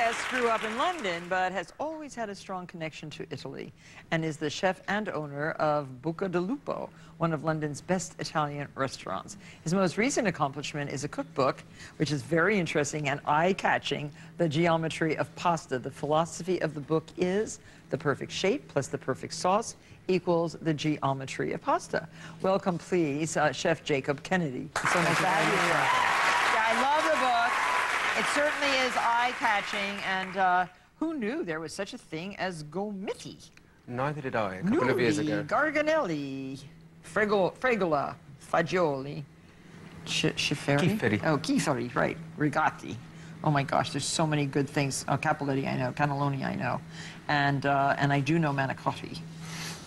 guest grew up in London, but has always had a strong connection to Italy, and is the chef and owner of Buca di Lupo, one of London's best Italian restaurants. His most recent accomplishment is a cookbook, which is very interesting and eye-catching, The Geometry of Pasta. The philosophy of the book is the perfect shape plus the perfect sauce equals the geometry of pasta. Welcome, please, Chef Jacob Kenedy. So nice to have you here. Yeah, I love the book. It certainly is eye-catching, and who knew there was such a thing as gomiti? Neither did I, a couple of years ago. Garganelli, fregola, fagioli, Chifferi. Oh, Chifferi, right, rigati. Oh my gosh, there's so many good things. Oh, capelletti I know, cannelloni I know, and I do know manicotti.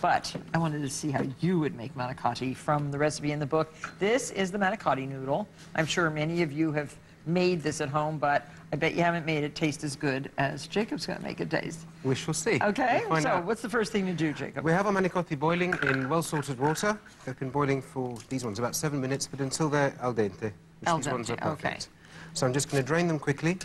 But I wanted to see how you would make manicotti from the recipe in the book. This is the manicotti noodle. I'm sure many of you have made this at home, but I bet you haven't made it taste as good as Jacob's going to make it taste. We shall see. Okay, we'll so what's the first thing to do, Jacob? We have our manicotti boiling in well-salted water. They've been boiling for, these ones, about 7 minutes, but until they're al dente. These ones are perfect. Okay. So I'm just going to drain them quickly.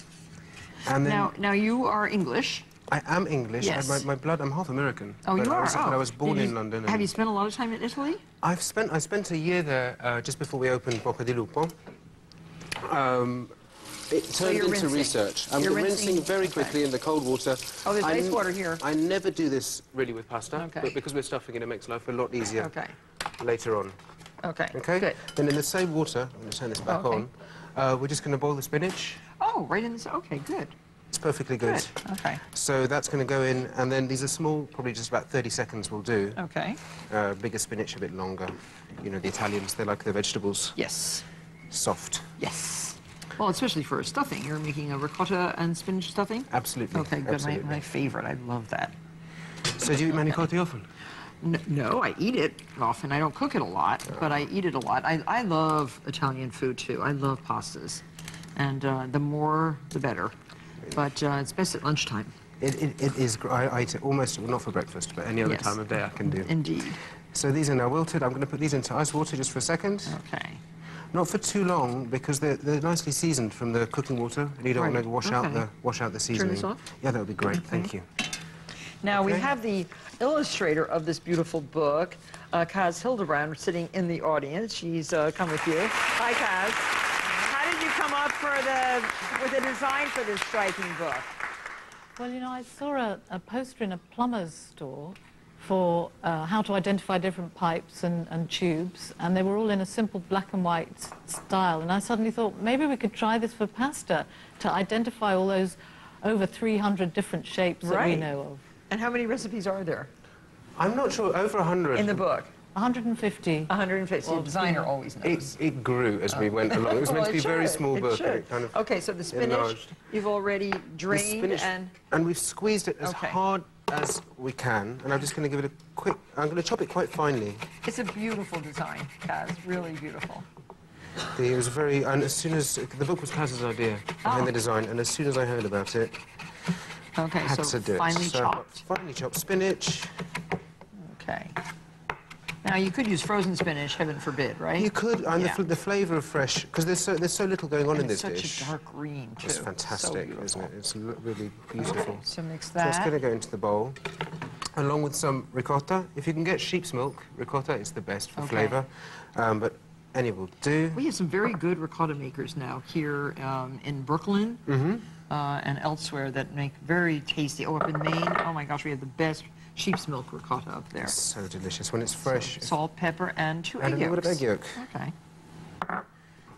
And then now you are English. I am English. Yes. My blood, I'm half American. Oh, you are? But I was born in London. Have you spent a lot of time in Italy? I spent a year there just before we opened Buca di Lupo. It turned into research. I'm rinsing very quickly in the cold water. Oh, there's ice water here. I never do this really with pasta, but because we're stuffing it, it makes life a lot easier later on. Okay, good. Then in the same water, I'm going to turn this back on, we're just going to boil the spinach. Oh, right in this, okay, good. It's perfectly good. Okay. So that's going to go in, and then these are small, probably just about 30 seconds will do. Okay. Bigger spinach, a bit longer. You know, the Italians, they like their vegetables. Yes. Soft. Yes. Well, especially for stuffing. You're making a ricotta and spinach stuffing? Absolutely. Okay, good. Absolutely. My favorite. I love that. So do you eat manicotti often? No, I eat it often. I don't cook it a lot, but I eat it a lot. I love Italian food, too. I love pastas. And the more, the better. But it's best at lunchtime. It is. I eat it almost, well, not for breakfast, but any other time of day I can do. Indeed. So these are now wilted. I'm going to put these into ice water just for a second. Okay. Not for too long, because they're nicely seasoned from the cooking water, and you don't want to wash out the seasoning. Turn this off? Yeah, that would be great. Thank you. Now, we have the illustrator of this beautiful book, Caz Hildebrand, sitting in the audience. She's come with you. Hi, Caz. How did you come up with the design for this striking book? Well, you know, I saw a poster in a plumber's store for how to identify different pipes and tubes, and they were all in a simple black and white style. And I suddenly thought, maybe we could try this for pasta, to identify all those over 300 different shapes that we know of. And how many recipes are there? I'm not sure, over 100. In the book? 150. 150. Well, the designer always knows. It grew as we went along. It was meant to be a very small book. It kind of okay, so the spinach, you've already drained and we've squeezed it as hard as we can, and I'm just going to give it a quick... I'm going to chop it quite finely. It's a beautiful design, Caz, really beautiful. It was very... And as soon as... The book was Caz's idea behind the design, and as soon as I heard about it, I had to do it. Finely chopped. Finely chopped spinach. Okay. Now, you could use frozen spinach, heaven forbid, right? You could, and the flavour of fresh, because there's so little going on in this dish. It's such a dark green, too. It's fantastic, isn't it? It's really beautiful. Okay, so mix that. So it's going to go into the bowl, along with some ricotta. If you can get sheep's milk ricotta, it's the best for flavour, but any will do. We have some very good ricotta makers now here in Brooklyn and elsewhere that make very tasty. Oh, up in Maine, oh my gosh, we have the best sheep's milk ricotta up there. It's so delicious when it's fresh. So, salt, pepper, and 2 egg yolks. And a little bit of egg yolk. Okay. I'm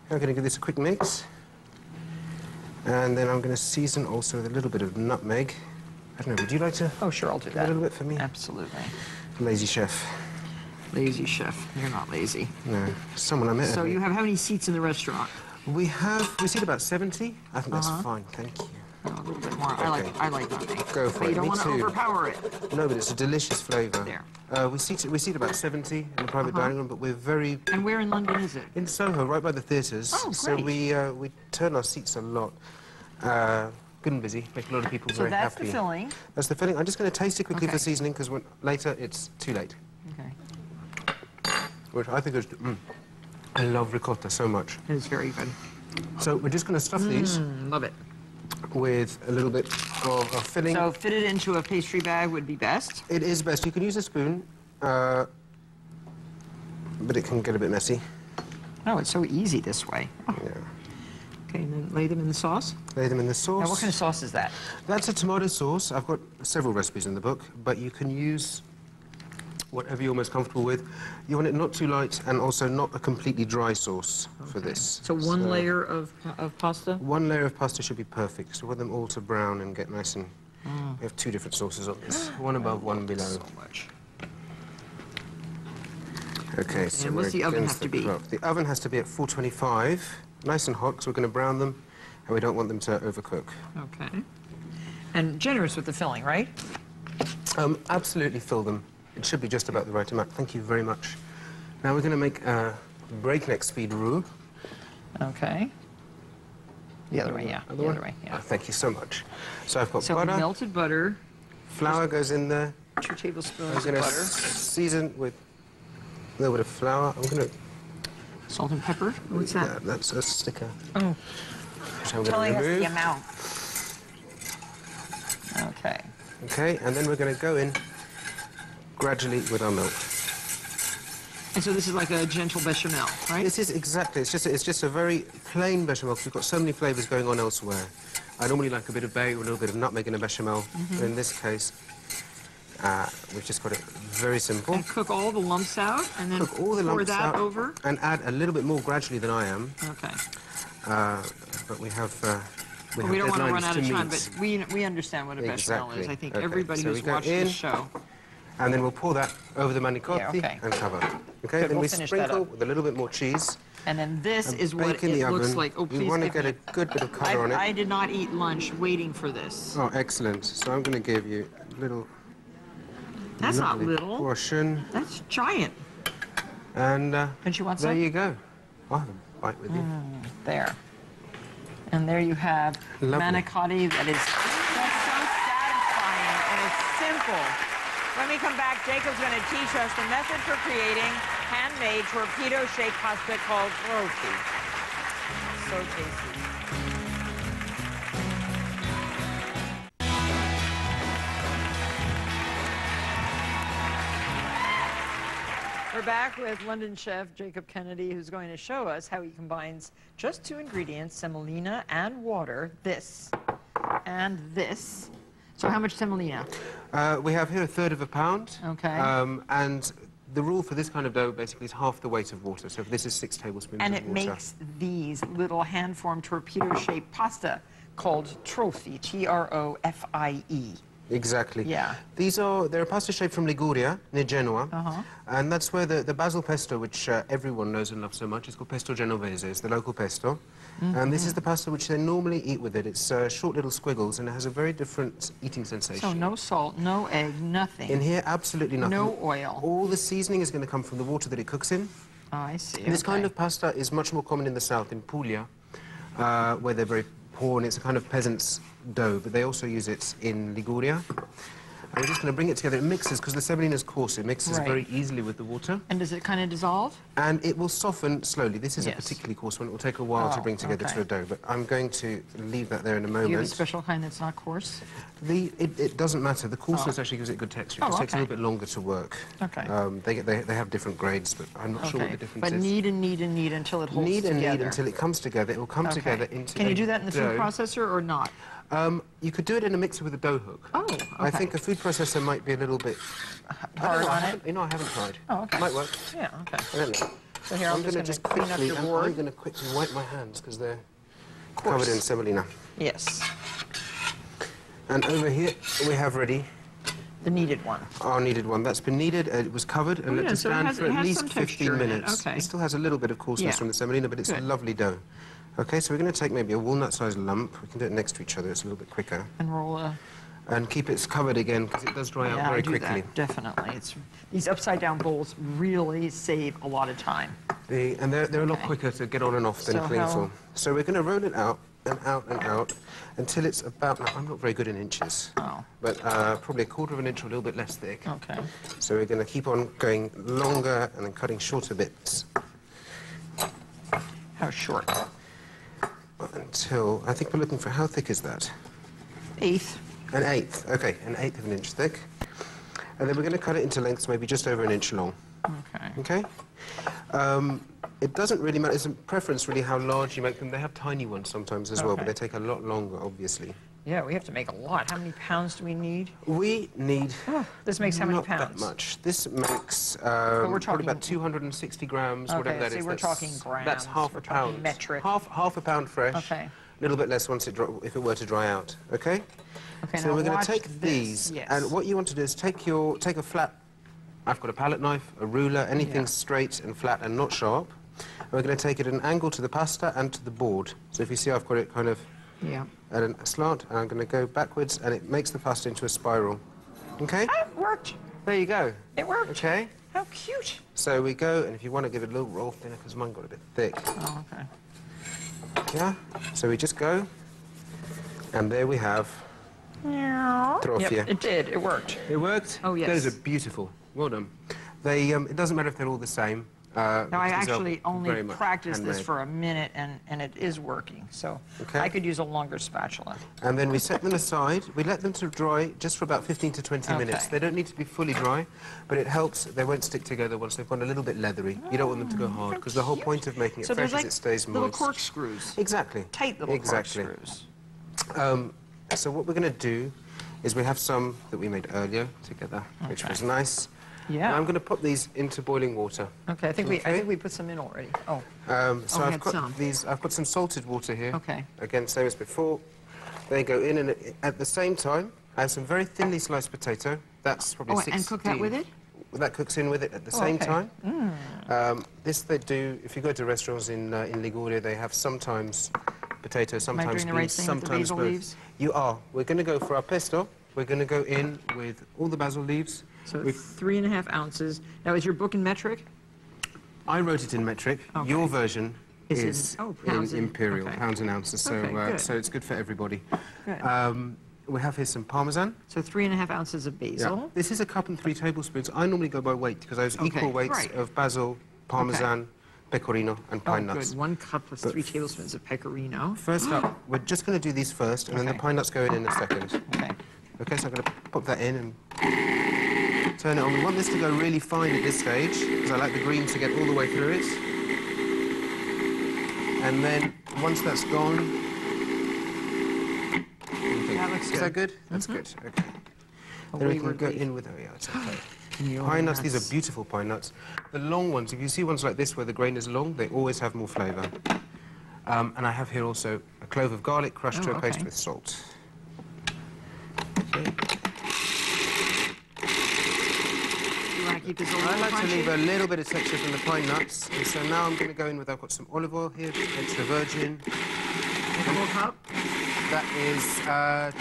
going to give this a quick mix. And then I'm going to season also with a little bit of nutmeg. I don't know, would you like to? Oh, sure, I'll do that. A little bit for me? Absolutely. Lazy chef. Lazy chef. You're not lazy. No. Someone I met. So you have how many seats in the restaurant? We seat about 70. I think that's fine, thank you. Oh, a little bit more. Okay. I like nutmeg. Go for but it. You don't want to overpower it. No, but it's a delicious flavour. There. We seat about 70 in the private dining room, but we're very... And where in London is it? In Soho, right by the theatres. Oh, great. So we turn our seats a lot. Good and busy, make a lot of people very happy. So that's the filling. That's the filling. I'm just going to taste it quickly for seasoning, because later it's too late. Okay. Which I think is... I love ricotta so much. It is very good. So we're just going to stuff these. Love it. with a little bit of filling. So fit it into a pastry bag would be best? It is best. You can use a spoon, but it can get a bit messy. Oh, it's so easy this way. Oh. Yeah. Okay, and then lay them in the sauce? Lay them in the sauce. Now, what kind of sauce is that? That's a tomato sauce. I've got several recipes in the book, but you can use whatever you're most comfortable with. You want it not too light and also not a completely dry sauce for this. So one layer of pasta? One layer of pasta should be perfect. So we want them all to brown and get nice and... We have two different sauces on this. One above, one below. So much. Okay, so and what's the oven have to be? The oven has to be at 425, nice and hot, because we're going to brown them, and we don't want them to overcook. Okay. And generous with the filling, right? Absolutely fill them. It should be just about the right amount. Thank you very much. Now we're going to make a breakneck speed roux. Okay. The other way, yeah. The other way, yeah. Oh, thank you so much. So I've got butter. So melted butter. Flour goes in there. 2 tablespoons I'm of going to butter. season with a little bit of flour. I'm going to... Salt and pepper? What's that? Yeah, that's a sticker. Oh. Which I'm Telling going to remove. us the amount. Okay. Okay, and then we're going to go in gradually with our milk. And so this is like a gentle bechamel, right? This is exactly, it's just a very plain bechamel because we've got so many flavours going on elsewhere. I normally like a bit of bay or a little bit of nutmeg in a bechamel. But in this case, we've just got it very simple. And cook all the lumps out and then Cook all the pour lumps that out over? And add a little bit more gradually than I am. Okay. But we have we don't want to run out to of time, meet. but we understand what a bechamel is. I think Okay, everybody so who's we go watched in, this show. And then we'll pour that over the manicotti okay. and cover. Okay, Good, then we'll we finish that sprinkle up. with a little bit more cheese. And then this is what Bake in the it oven. looks like. Oh, please We want to give get a me. good bit of colour on it. I did not eat lunch waiting for this. Oh, excellent. So I'm going to give you a little... That's not lovely little. portion. That's giant. And Don't you want there some? you go. I'll have a bite with you. There. And there you have Lovely. manicotti that is just so satisfying and it's simple. When we come back, Jacob's going to teach us the method for creating handmade torpedo-shaped pasta called roti. So tasty. We're back with London chef Jacob Kenedy, who's going to show us how he combines just 2 ingredients, semolina and water, this and this. So how much semolina? We have here 1/3 pound. Okay. And the rule for this kind of dough basically is half the weight of water. So if this is 6 tablespoons And of it water. makes these little hand-formed torpedo-shaped pasta called trofi, T-R-O-F-I-E. Exactly. Yeah. They're a pasta shape from Liguria, near Genoa. And that's where the basil pesto, which everyone knows and loves so much, is called pesto genovese. It's the local pesto. And this is the pasta which they normally eat with it. It's short little squiggles, and it has a very different eating sensation. So no salt, no egg, nothing. In here, absolutely nothing. No oil. All the seasoning is going to come from the water that it cooks in. Oh, I see. This kind of pasta is much more common in the south, in Puglia, where they're very poor, and it's a kind of peasant's dough, but they also use it in Liguria. And we're just going to bring it together. It mixes, because the semolina is coarse, it mixes very easily with the water. And does it kind of dissolve? And it will soften slowly. This is a particularly coarse one. It will take a while to bring together to a dough, but I'm going to leave that there in a moment. Do you have a special kind that's not coarse? It doesn't matter. The coarseness actually gives it good texture. It just takes a little bit longer to work. Okay. They have different grades, but I'm not sure what the difference is. But knead and knead and knead until it holds together. Knead until it comes together. It will come together into Can you do that in the dough. food processor or not? You could do it in a mixer with a dough hook. Oh, okay. I think a food processor might be a little bit hard on it. You know, I haven't tried. Oh, okay. Might work. Yeah, okay. I don't know. So here, I'm just going to clean up your board. I'm going to quickly wipe my hands because they're covered in semolina. Yes. And over here we have ready the kneaded one. Our kneaded one. That's been kneaded. It was covered and let to stand for at least 15 minutes. Okay. It still has a little bit of coarseness from the semolina, but it's a lovely dough. Okay, so we're going to take maybe a walnut-sized lump. We can do it next to each other. It's a little bit quicker. And roll a... And keep it covered again, because it does dry out very quickly. That, definitely. These upside-down bowls really save a lot of time. And they're a lot quicker to get on and off than cling film. So we're going to roll it out and out and out until it's about... Now, I'm not very good in inches, but probably 1/4 of an inch or a little bit less thick. Okay. So we're going to keep on going longer and then cutting shorter bits. How short? until, I think we're looking for, how thick is that? 1/8. An 1/8, okay, an 1/8 of an inch thick. And then we're going to cut it into lengths maybe just over an inch long. Okay. Okay? It doesn't really matter, it's a preference really how large you make them. They have tiny ones sometimes as well, but they take a lot longer, obviously. Yeah, we have to make a lot. How many pounds do we need? We need this makes how many not pounds? that much. This makes we're probably talking about 260 grams, okay, whatever that so is. we're talking grams. That's half we're a pound. talking metric. Half a pound fresh. Okay. A little bit less once if it were to dry out. Okay. Okay. So now we're going watch to take this. these, Yes. and what you want to do is take a flat. I've got a palette knife, a ruler, anything straight and flat and not sharp. And we're going to take it at an angle to the pasta and to the board. So if you see, I've got it kind of at a slant, and I'm going to go backwards, and it makes the pasta into a spiral. Okay? It worked. There you go. It worked. Okay? How cute. So we go, and if you want to give it a little roll thinner, because mine got a bit thick. Oh, okay. Yeah? So we just go, and there we have Trofia. Yep, it did. It worked. It worked? Oh, yes. Those are beautiful. Well done. They, it doesn't matter if they're all the same. Now, I because these are actually only very much practiced this handmade. for a minute, and it is working. So Okay. I could use a longer spatula. And then we set them aside. We let them to dry just for about 15 to 20 minutes. They don't need to be fully dry, but it helps. They won't stick together once they've gone a little bit leathery. You don't want them to go hard, because the whole point of making it So fresh there's like is it stays little moist. corkscrews. Exactly. Tight little corkscrews. So what we're going to do is we have some that we made earlier together, which was nice. Yeah. And I'm going to put these into boiling water. Okay, I think we put some in already. Oh. So we I've had got some. these. I've got some salted water here. Okay. Again, same as before. They go in, and at the same time, I have some very thinly sliced potato. That's probably 16. And cook that with it? That cooks in with it at the same okay. time. This they do. If you go to restaurants in Liguria, they have sometimes potato, sometimes doing the right beans, thing with the sometimes basil both. leaves? You are. We're going to go for our pesto. We're going to go in with all the basil leaves. So 3.5 ounces. Now, is your book in metric? I wrote it in metric. Okay. Your version is pounds in imperial, okay. pounds and ounces. So, Okay, good. so it's good for everybody. Good. We have here some parmesan. So 3.5 ounces of basil. Yeah. This is 1 cup and 3 tablespoons. I normally go by weight because I use equal weights of basil, parmesan, pecorino, and pine nuts. Good. 1 cup plus 3 tablespoons of pecorino. First up, we're just going to do these first, and then the pine nuts go in a second. Okay. Okay, so I'm going to pop that in and turn it on. We want this to go really fine at this stage, because I like the green to get all the way through it. And then, once that's gone... That looks good. Is that good? That's good, okay. Then we can go in with... Oh, yeah, it's okay. Pine nuts, these are beautiful pine nuts. The long ones, if you see ones like this where the grain is long, they always have more flavour. And I have here also a clove of garlic crushed to a paste with salt. Okay. You want to keep this a little I like crunchy? to leave a little bit of texture from the pine nuts. And so now I'm going to go in with, I've got some olive oil here, extra virgin. A whole cup? That is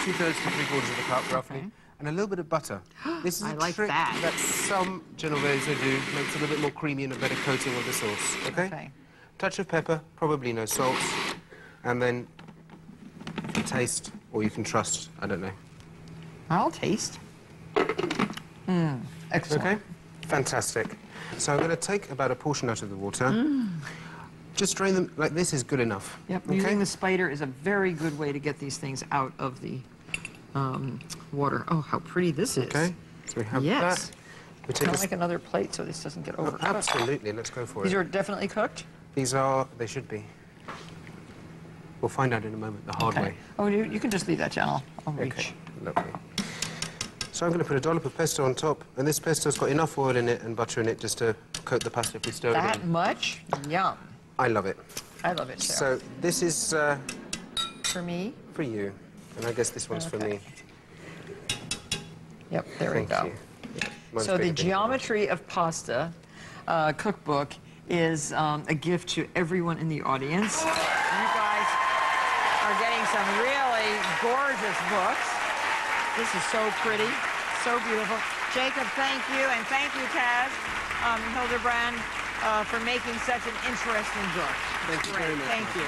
2/3 to 3/4 of a cup, roughly. Okay. And a little bit of butter. This is I a like trick that. some Genovese do. Makes it a little bit more creamy and a better coating of the sauce. Okay? Touch of pepper, probably no salt. And then you can taste, or you can trust, I don't know. I'll taste. Excellent. Okay? Fantastic. So I'm going to take about a portion out of the water. Just drain them, like this is good enough. Yep, okay? using the spider is a very good way to get these things out of the water. Oh, how pretty this is. Okay, so we have yes. that. We take I'd like another plate so this doesn't get overcooked. absolutely, let's go for These it. are definitely cooked? These are, they should be. We'll find out in a moment, the hard way. Oh, you can just leave that, Jen. I'll reach. Okay, lovely. So I'm going to put a dollop of pesto on top, and this pesto's got enough oil in it and butter in it just to coat the pasta if we stir it That in. much? Yum. I love it. I love it, too. So this is for me? for you, and I guess this one's for me. Yep, there we Thank go. you. Mine's So the bigger than yours. Geometry of Pasta cookbook is a gift to everyone in the audience. You guys are getting some really gorgeous books. This is so pretty, so beautiful. Jacob, thank you, and thank you, Caz Hildebrand, for making such an interesting book. Thank you very much. Thank you.